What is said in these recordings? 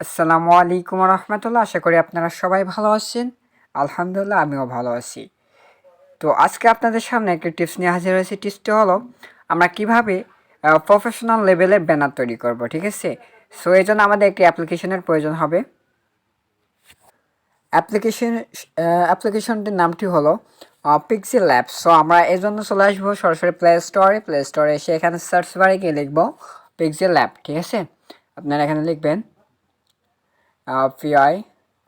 আসসালামু আলাইকুম রহমতুল্লাহ। আশা করি আপনারা সবাই ভালো আছেন। আলহামদুলিল্লাহ, আমিও ভালো আছি। তো আজকে আপনাদের সামনে একটি টিপস নিয়ে হাজির হয়েছি। টিপসটি হলো আমরা কিভাবে প্রফেশনাল লেভেলের ব্যানার তৈরি করব, ঠিক আছে? সো এই জন্য আমাদের একটি অ্যাপ্লিকেশনের প্রয়োজন হবে। অ্যাপ্লিকেশনটির নামটি হলো পিক্সেল ল্যাব। সো আমরা এই জন্য চলে আসবো সরাসরি প্লে স্টোরে এসে এখানে সার্চ বারে গিয়ে লিখবো পিক্সেল ল্যাব, ঠিক আছে? আপনারা এখানে লিখবেন PIXLAB।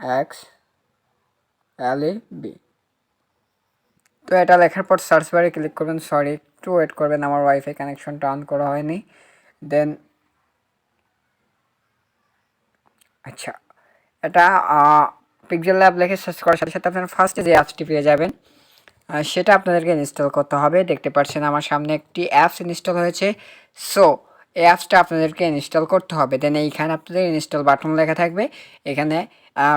তো এটা লেখার পর সার্চ বারে ক্লিক করবেন। সরি, একটু ওয়েট করবেন, আমার ওয়াইফাই কানেকশনটা অন করা হয়নি। দেন আচ্ছা, এটা পিক্সেল ল্যাব লিখে সার্চ করার সাথে সাথে আপনারা ফার্স্টে যে অ্যাপসটি পেয়ে যাবেন সেটা আপনাদেরকে ইনস্টল করতে হবে। দেখতে পাচ্ছেন আমার সামনে একটি অ্যাপস ইনস্টল হয়েছে। সো এই অ্যাপসটা আপনাদেরকে ইনস্টল করতে হবে। দেন এইখানে আপনাদের ইনস্টল বাটন লেখা থাকবে, এখানে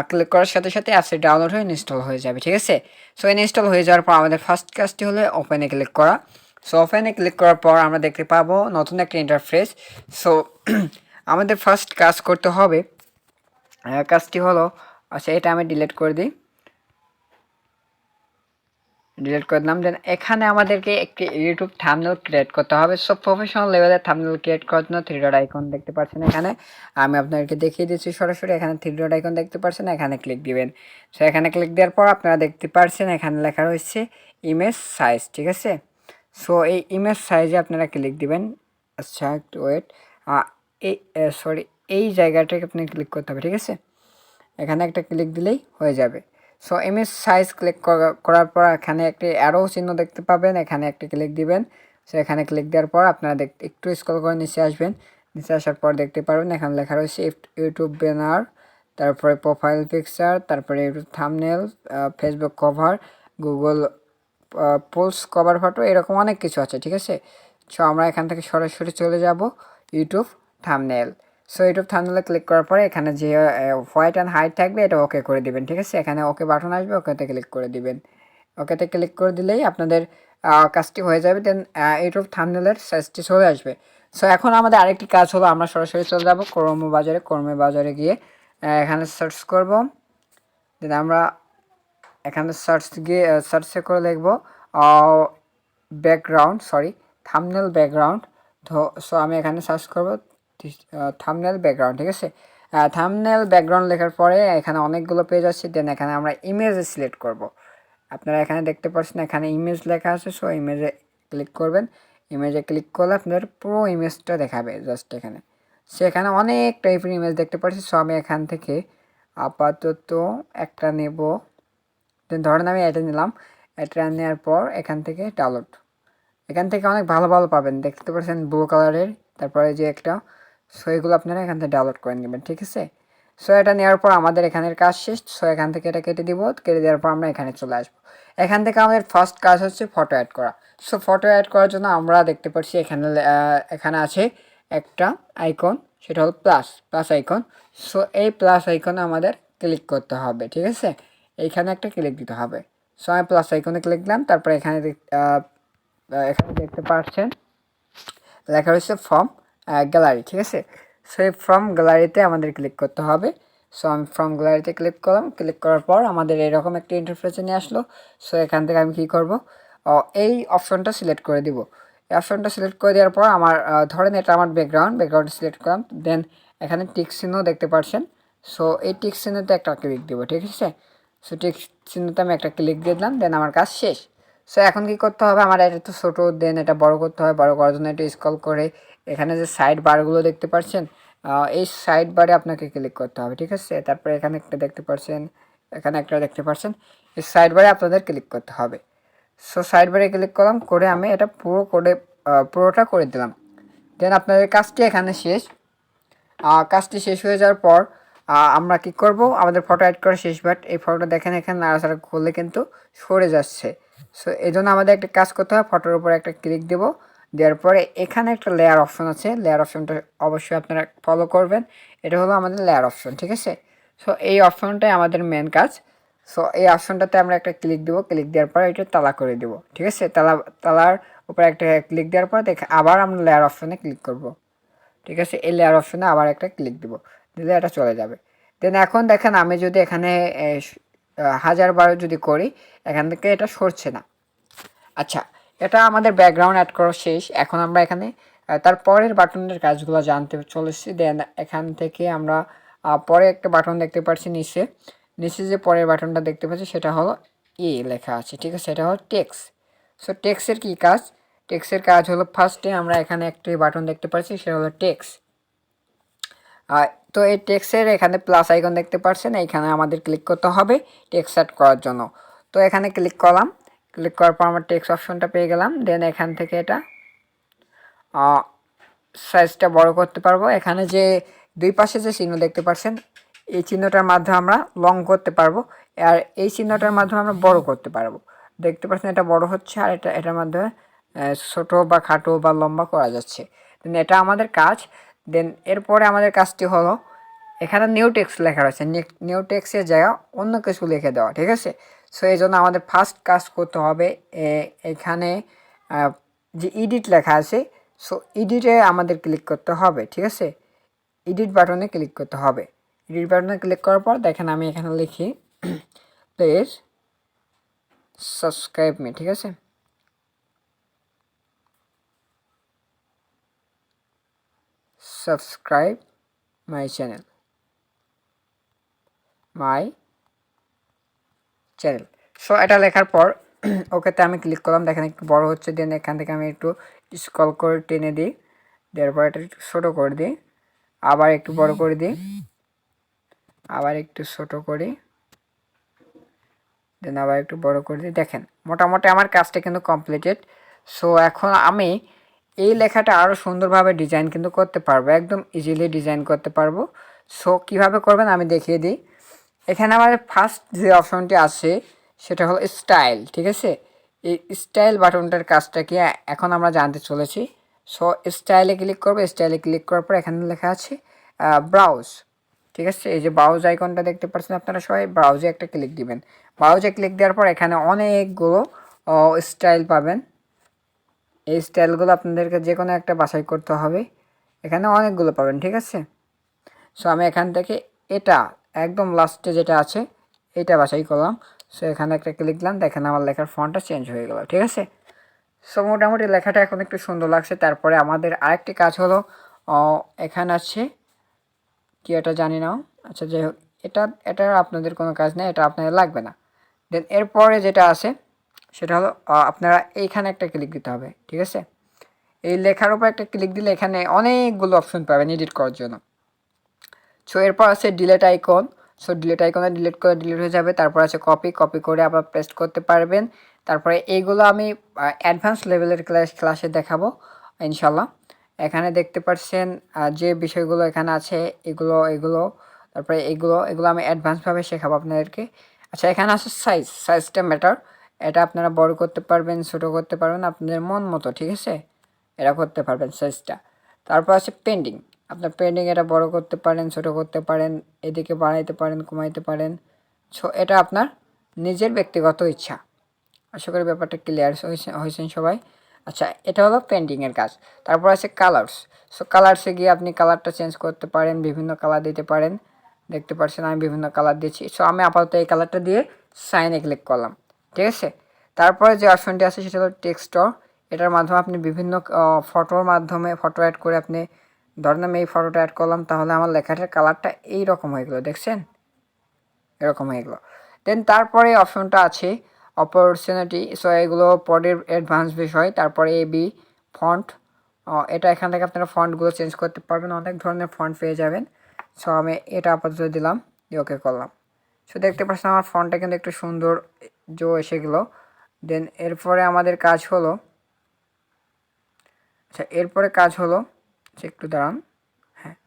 ক্লিক করার সাথে সাথে অ্যাপসটি ডাউনলোড হয়ে ইনস্টল হয়ে যাবে, ঠিক আছে? সো ইনস্টল হয়ে যাওয়ার পর আমাদের ফার্স্ট কাজটি হলো ওপেনে ক্লিক করা। সো ওপেনে ক্লিক করার পর আমরা দেখতে পাবো নতুন একটা ইন্টারফেস। সো আমাদের ফার্স্ট কাজ করতে হবে, কাজটি হলো, আচ্ছা এটা আমি ডিলিট করে দিই, ডিলিট করে দিলাম। দেন এখানে আমাদেরকে একটি ইউটিউব থাম্বনেল ক্রিয়েট করতে হবে। সো প্রফেশনাল লেভেলের থাম্বনেল ক্রিয়েট করার জন্য থ্রি ডট আইকন দেখতে পাচ্ছেন, এখানে আমি আপনাদেরকে দেখিয়ে দিচ্ছি সরাসরি। এখানে থ্রি ডট আইকন দেখতে পাচ্ছেন, এখানে ক্লিক দিবেন। সো এখানে ক্লিক দেওয়ার পর আপনারা দেখতে পাচ্ছেন এখানে লেখা রয়েছে ইমেজ সাইজ, ঠিক আছে? সো এই ইমেজ সাইজে আপনারা ক্লিক দিবেন। আচ্ছা একটু ওয়েট, এই সরি, এই জায়গাটাকে আপনি ক্লিক করতে হবে, ঠিক আছে? এখানে একটা ক্লিক দিলেই হয়ে যাবে। সো ইমেজ সাইজ ক্লিক করার পর এখানে একটি অ্যারো চিহ্ন দেখতে পাবেন, এখানে একটি ক্লিক দিবেন। সো এখানে ক্লিক দেওয়ার পর আপনারা একটু স্ক্রল করে নিচে আসবেন। নিচে আসার পর দেখতে পারবেন এখানে লেখা রয়েছে ইউটিউব ব্যানার, তারপরে প্রোফাইল পিকচার, তারপরে YouTube thumbnail, Facebook cover, Google post cover photo, এরকম অনেক কিছু আছে, ঠিক আছে? সো আমরা এখান থেকে সরাসরি চলে যাব ইউটিউব থাম্বনেল। সো ইউটিউব থাম্বনেলে ক্লিক করার পরে এখানে যে হোয়াইট অ্যান্ড হাইট থাকবে এটা ওকে করে দিবেন, ঠিক আছে? এখানে ওকে বাটন আসবে, ওকেতে ক্লিক করে দিবেন। ওকেতে ক্লিক করে দিলেই আপনাদের কাজটি হয়ে যাবে। দেন ইউটিউব থাম্বনেলের সাইজটি চলে আসবে। সো এখন আমাদের আরেকটি কাজ হলো, আমরা সরাসরি চলে যাব ক্রোমে বাজারে গিয়ে এখানে সার্চ করব। দেন আমরা এখানে সার্চে করে লিখব ব্যাকগ্রাউন্ড, সরি, থাম্বনেল ব্যাকগ্রাউন্ড। তো সো আমি এখানে সার্চ করব থাম্বনেল ব্যাকগ্রাউন্ড, ঠিক আছে? থাম্বনেল ব্যাকগ্রাউন্ড লেখার পরে এখানে অনেকগুলো পেজ আছে। দেন এখানে আমরা ইমেজে সিলেক্ট করব। আপনারা এখানে দেখতে পাচ্ছেন এখানে ইমেজ লেখা আছে। সো ইমেজে ক্লিক করবেন। ইমেজে ক্লিক করলে আপনাদের পুরো ইমেজটা দেখাবে জাস্ট এখানে। সেখানে অনেক টাইপের ইমেজ দেখতে পাচ্ছি। সো আমি এখান থেকে আপাতত একটা নেব। দেন ধরেন আমি এটা নিলাম। এটা নেওয়ার পর এখান থেকে ডাউনলোড, এখান থেকে অনেক ভালো ভালো পাবেন, দেখতে পাচ্ছেন ব্লু কালারের, তারপরে যে একটা। সো এগুলো আপনারা এখান থেকে ডাউনলোড করে নেবেন, ঠিক আছে? সো এটা নেওয়ার পর আমাদের এখানের কাজ শেষ। সো এখান থেকে এটা কেটে দিব, কেটে দেওয়ার পর আমরা এখানে চলে আসবো। এখান থেকে আমাদের ফার্স্ট কাজ হচ্ছে ফটো অ্যাড করা। সো ফটো অ্যাড করার জন্য আমরা দেখতে পাচ্ছি এখানে এখানে আছে একটা আইকন, সেটা হল প্লাস আইকন। সো এই প্লাস আইকনে আমাদের ক্লিক করতে হবে, ঠিক আছে? এইখানে একটা ক্লিক দিতে হবে। সো আমি প্লাস আইকনে ক্লিক দিলাম। তারপরে এখানে এখানে দেখতে পাচ্ছেন লেখা রয়েছে ফ্রম গ্যালারি, ঠিক আছে? সো এই ফ্রম গ্যালারিতে আমাদের ক্লিক করতে হবে। সো আমি ফ্রম গ্যালারিতে ক্লিক করলাম। ক্লিক করার পর আমাদের এরকম একটা ইন্টারফেসে নিয়ে আসলো। সো এখান থেকে আমি কী করব, এই অপশনটা সিলেক্ট করে দিব। এই অপশনটা সিলেক্ট করে দেওয়ার পর আমার ধরেন এটা আমার ব্যাকগ্রাউন্ড সিলেক্ট করলাম। দেন এখানে টিক চিহ্ন দেখতে পাচ্ছেন। সো এই টিক চিহ্নতে একটা ক্লিক দিব, ঠিক আছে? সো টিক চিহ্নতে আমি একটা ক্লিক দিয়ে দিলাম। দেন আমার কাজ শেষ। সো এখন কি করতে হবে, আমার এটা তো ছোটো, দেন এটা বড় করতে হবে। বড় করার জন্য এটা স্ক্রল করে এখানে যে সাইড বারগুলো দেখতে পাচ্ছেন, এই সাইড বারে আপনাকে ক্লিক করতে হবে, ঠিক আছে? তারপরে এখানে একটা দেখতে পাচ্ছেন, এখানে একটা দেখতে পাচ্ছেন, এই সাইড বারে আপনাদের ক্লিক করতে হবে। সো সাইড বারে ক্লিক করলাম, করে আমি এটা পুরোটা করে দিলাম। দেন আপনাদের কাজটি এখানে শেষ। কাজটি শেষ হয়ে যাওয়ার পর আমরা কি করব, আমাদের ফটো অ্যাড করা শেষ। বাট এই ফটোটা দেখেন এখানে নাড়াচাড়া করলে কিন্তু সরে যাচ্ছে। সো এই জন্য আমাদের একটা কাজ করতে হবে, ফটোর উপরে একটা ক্লিক দেব। দেওয়ার পরে এখানে একটা লেয়ার অপশন আছে, লেয়ার অপশনটা অবশ্যই আপনারা ফলো করবেন। এটা হলো আমাদের লেয়ার অপশন, ঠিক আছে? সো এই অপশনটাই আমাদের মেন কাজ। সো এই অপশনটাতে আমরা একটা ক্লিক দেবো। ক্লিক দেওয়ার পরে এটা তালা করে দেবো, ঠিক আছে? তালার উপরে একটা ক্লিক দেওয়ার পর আবার আমরা লেয়ার অপশনে ক্লিক করব, ঠিক আছে? এই লেয়ার অপশনে আবার একটা ক্লিক দিব, দিলে এটা চলে যাবে। দেন এখন দেখেন আমি যদি এখানে 1000 বার যদি করি এখান থেকে এটা সরছে না। আচ্ছা, এটা আমাদের ব্যাকগ্রাউন্ড অ্যাড করা শেষ। এখন আমরা এখানে তারপরের বাটনের কাজগুলো জানতে চলেছি। দেন এখান থেকে আমরা পরে একটা বাটন দেখতে পাচ্ছি নিচে। নিচে যে পরের বাটনটা দেখতে পাচ্ছি সেটা হলো লেখা আছে, ঠিক আছে? এটা হলো টেক্সট। সো টেক্সটের কী কাজ? টেক্সটের কাজ হলো ফার্স্টে আমরা এখানে একটি বাটন দেখতে পাচ্ছি, সেটা হলো টেক্সট। তো এই টেক্সটের এখানে প্লাস আইকন দেখতে পাচ্ছেন, এইখানে আমাদের ক্লিক করতে হবে টেক্সট অ্যাড করার জন্য। তো এখানে ক্লিক করলাম, ক্লিক করার পর আমরা টেক্সট অপশনটা পেয়ে গেলাম। দেন এখান থেকে এটা সাইজটা বড় করতে পারবো। এখানে যে দুই পাশে যে চিহ্ন দেখতে পাচ্ছেন এই চিহ্নটার মাধ্যমে আমরা লং করতে পারবো, আর এই চিহ্নটার মাধ্যমে আমরা বড় করতে পারবো। দেখতে পাচ্ছেন এটা বড় হচ্ছে, আর এটার মাধ্যমে ছোট বা খাটো বা লম্বা করা যাচ্ছে। দেন এটা আমাদের কাজ। দেন এরপরে আমাদের কাজটি হলো এখানে নিউ টেক্সট লেখা রয়েছে, নিউ টেক্সটের জায়গায় অন্য কিছু লিখে দেওয়া, ঠিক আছে? সো এই জন্য আমাদের ফার্স্ট কাজ করতে হবে এখানে যে এডিট লেখা আছে, সো এডিটে আমাদের ক্লিক করতে হবে, ঠিক আছে? এডিট বাটনে ক্লিক করতে হবে। এডিট বাটনে ক্লিক করার পর দেখেন আমি এখানে লিখি প্লিজ সাবস্ক্রাইব মি, ঠিক আছে? সাবস্ক্রাইব মাই চ্যানেল, সো এটা লেখার পর ওকেতে আমি ক্লিক করলাম। দেখেন একটু বড় হচ্ছে। দেন এখান থেকে আমি একটু স্ক্রল করে টেনে দিই, দেওয়ার পর এটা একটু ছোটো করে দিই, আবার একটু বড় করে দিই, আবার একটু ছোট করি, দেন আবার একটু বড় করে দিই। দেখেন মোটামুটি আমার কাজটা কিন্তু কমপ্লিটেড। সো এখন আমি এই লেখাটা আরও সুন্দরভাবে ডিজাইন কিন্তু করতে পারবো, একদম ইজিলি ডিজাইন করতে পারবো। সো কীভাবে করবেন আমি দেখিয়ে দিই। এখানে আমাদের ফার্স্ট যে অপশনটি আছে সেটা হলো স্টাইল, ঠিক আছে? এই স্টাইল বাটনটার কাজটা কি এখন আমরা জানতে চলেছি। সো স্টাইলে ক্লিক করবো। স্টাইলে ক্লিক করার পর এখানে লেখা আছে ব্রাউজ, ঠিক আছে? এই যে ব্রাউজ আইকনটা দেখতে পাচ্ছেন আপনারা সবাই, ব্রাউজে একটা ক্লিক দিবেন। ব্রাউজে ক্লিক দেওয়ার পর এখানে অনেকগুলো স্টাইল পাবেন। এই স্টাইলগুলো আপনাদেরকে যে কোনো একটা বাছাই করতে হবে, এখানে অনেকগুলো পাবেন, ঠিক আছে? সো আমি এখান থেকে এটা একদম লাস্টে যেটা আছে এটা বাছাই করলাম। সো এখানে একটা ক্লিক দিলাম, দেখেন আমার লেখার ফন্টটা চেঞ্জ হয়ে গেল, ঠিক আছে? সো মোটামুটি লেখাটা এখন একটু সুন্দর লাগছে। তারপরে আমাদের আরেকটি কাজ হলো এখানে আছে কি এটা জানি না, আচ্ছা যাই হোক, এটা আপনাদের কোনো কাজ নেই, এটা আপনাদের লাগবে না। দেন এরপরে যেটা আছে সেটা হলো আপনারা এইখানে একটা ক্লিক দিতে হবে, ঠিক আছে? এই লেখার উপর একটা ক্লিক দিলে এখানে অনেকগুলো অপশন পাবেন এডিট করার জন্য। সো এরপর আছে ডিলেট আইকন। সো ডিলেট আইকনে ডিলিট করে ডিলিট হয়ে যাবে। তারপর আছে কপি করে আবার পেস্ট করতে পারবেন। তারপরে এইগুলো আমি অ্যাডভান্স লেভেলের ক্লাসে দেখাবো ইনশাল্লাহ। এখানে দেখতে পাচ্ছেন যে বিষয়গুলো এখানে আছে এগুলো তারপরে এগুলো আমি অ্যাডভান্সভাবে শেখাবো আপনাদেরকে। আচ্ছা, এখানে আছে সাইজটা ম্যাটার। এটা আপনারা বড় করতে পারবেন, ছোটো করতে পারবেন আপনাদের মন মতো, ঠিক আছে? এটা করতে পারবেন সাইজটা। তারপর আছে পেন্ডিং। আপনার পেন্ডিং এটা বড় করতে পারেন, ছোট করতে পারেন, এদিকে বাড়াইতে পারেন, কমাইতে পারেন। সো এটা আপনার নিজের ব্যক্তিগত ইচ্ছা। আশা করি ব্যাপারটা ক্লিয়ার হয়েছেন সবাই। আচ্ছা, এটা হলো পেন্টিংয়ের কাজ। তারপর আছে কালার্স। সো কালার্সে গিয়ে আপনি কালারটা চেঞ্জ করতে পারেন, বিভিন্ন কালার দিতে পারেন। দেখতে পাচ্ছেন আমি বিভিন্ন কালার দিচ্ছি। সো আমি আপাতত এই কালারটা দিয়ে সাইনে ক্লিক করলাম, ঠিক আছে? তারপরে যে অপশনটি আছে সেটা হলো টেক্সট। এটার মাধ্যমে আপনি বিভিন্ন ফটোর মাধ্যমে ফটো অ্যাড করে আপনি ধরেন আমি এই ফটোটা অ্যাড করলাম, তাহলে আমার লেখাটার কালারটা এইরকম হয়ে গেলো, দেখছেন? এরকম হয়ে গেলো। দেন তারপরে অপশনটা আছে অপরচুনিটি। সো এগুলো পরের অ্যাডভান্স বিষয়। তারপরে এবি ফন্ট, এটা এখান থেকে আপনারা ফন্টগুলো চেঞ্জ করতে পারবেন, অনেক ধরনের ফন্ট পেয়ে যাবেন। সো আমি এটা আপাতত দিলাম, দিয়ে ওকে করলাম। সো দেখতে পাচ্ছেন আমার ফন্টটা কিন্তু একটু সুন্দর এসে গেলো। দেন এরপরে আমাদের কাজ হলো, আচ্ছা এরপরে কাজ হলো একটু দাঁড়ান, হ্যাঁ,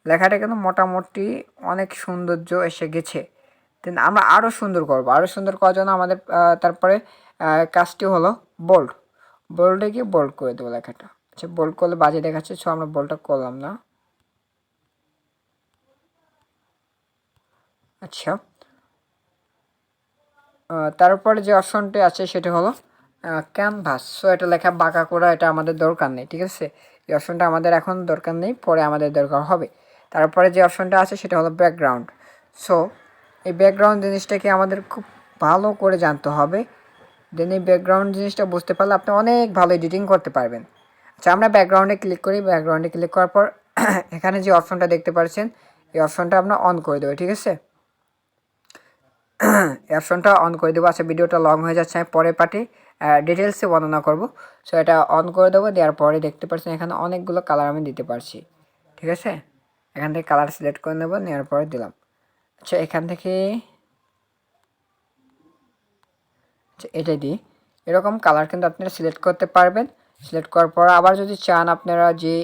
লেখাটা কিন্তু মোটামুটি অনেক সৌন্দর্য এসে গেছে। দেন আমরা আরও সুন্দর করবো, আরও সুন্দর করার জন্য আমাদের তারপরে কাজটি হলো বোল্ডে গিয়ে বোল্ড করে দেবো লেখাটা। আচ্ছা, বোল্ড করলে বাজে দেখাচ্ছে, সো আমরা বোল্ডটা করলাম না। আচ্ছা, তারপরে যে অপশনটি আছে সেটা হলো ক্যানভাস। সো এটা লেখা বাঁকা করা, এটা আমাদের দরকার নেই, ঠিক আছে? এই অপশনটা আমাদের এখন দরকার নেই, পরে আমাদের দরকার হবে। তারপরে যে অপশনটা আছে সেটা হলো ব্যাকগ্রাউন্ড। সো এই ব্যাকগ্রাউন্ড জিনিসটাকে আমাদের খুব ভালো করে জানতে হবে। দেন এই ব্যাকগ্রাউন্ড জিনিসটা বুঝতে পারলে আপনি অনেক ভালো এডিটিং করতে পারবেন। আচ্ছা, আমরা ব্যাকগ্রাউন্ডে ক্লিক করি। ব্যাকগ্রাউন্ডে ক্লিক করার পর এখানে যে অপশনটা দেখতে পাচ্ছেন এই অপশনটা আমরা অন করে দেবো, ঠিক আছে? এই অপশনটা অন করে দেবো। আচ্ছা, ভিডিওটা লং হয়ে যাচ্ছে, আমি পরে পার্টে ডিটেলসে বর্ণনা করব। সো এটা অন করে দেবো। দেওয়ার পরে দেখতে পাচ্ছেন এখানে অনেকগুলো কালার আমি দিতে পারছি, ঠিক আছে? এখান থেকে কালার সিলেক্ট করে নেব, নেওয়ার পরে দিলাম। আচ্ছা, এখান থেকে এটা দিই। এরকম কালার কিন্তু আপনারা সিলেক্ট করতে পারবেন। সিলেক্ট করার পর আবার যদি চান আপনারা যে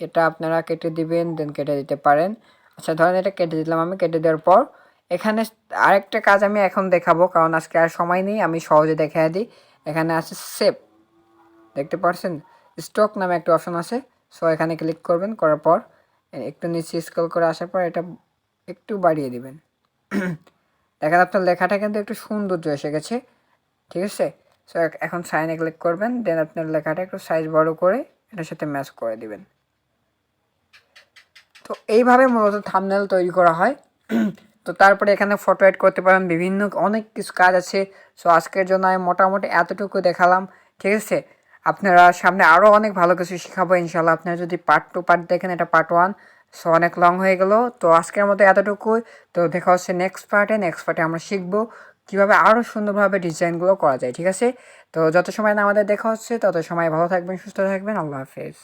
এটা আপনারা কেটে দিবেন, দেন কেটে দিতে পারেন। আচ্ছা, ধরেন এটা কেটে দিলাম আমি। কেটে দেওয়ার পর এখানে আরেকটা কাজ আমি এখন দেখাবো, কারণ আজকে আর সময় নেই, আমি সহজে দেখাই দিই। এখানে আছে সেভ, দেখতে পাচ্ছেন স্টক নামে একটা অপশন আছে। সো এখানে ক্লিক করবেন, করার পর একটু নিচে স্ক্রল করে আসার পর এটা একটু বাড়িয়ে দিবেন। দেখেন আপনার লেখাটা কিন্তু একটু সৌন্দর্য এসে গেছে, ঠিক আছে? সো এখন সাইনে ক্লিক করবেন, দেন আপনার লেখাটা একটু সাইজ বড় করে এটার সাথে ম্যাচ করে দিবেন। তো এইভাবে মূলত থাম্বনেল তৈরি করা হয়। তো তারপরে এখানে ফটো এড করতে পারেন, বিভিন্ন অনেক কিছু কাজ আছে। সো আজকের জন্য আমি মোটামুটি এতটুকু দেখালাম, ঠিক আছে? আপনারা সামনে আরও অনেক ভালো কিছু শেখাবো ইনশাল্লাহ। আপনারা যদি পার্ট 2 পার্ট দেখেন, এটা পার্ট 1। সো অনেক লং হয়ে গেল। তো আজকের মতো এতটুকুই। তো দেখা হচ্ছে নেক্সট পার্টে। নেক্সট পার্টে আমরা শিখবো কীভাবে আরও সুন্দরভাবে ডিজাইনগুলো করা যায়, ঠিক আছে? তো যত সময় না আমাদের দেখা হচ্ছে তত সময় ভালো থাকবেন, সুস্থ থাকবেন। আল্লাহ হাফেজ।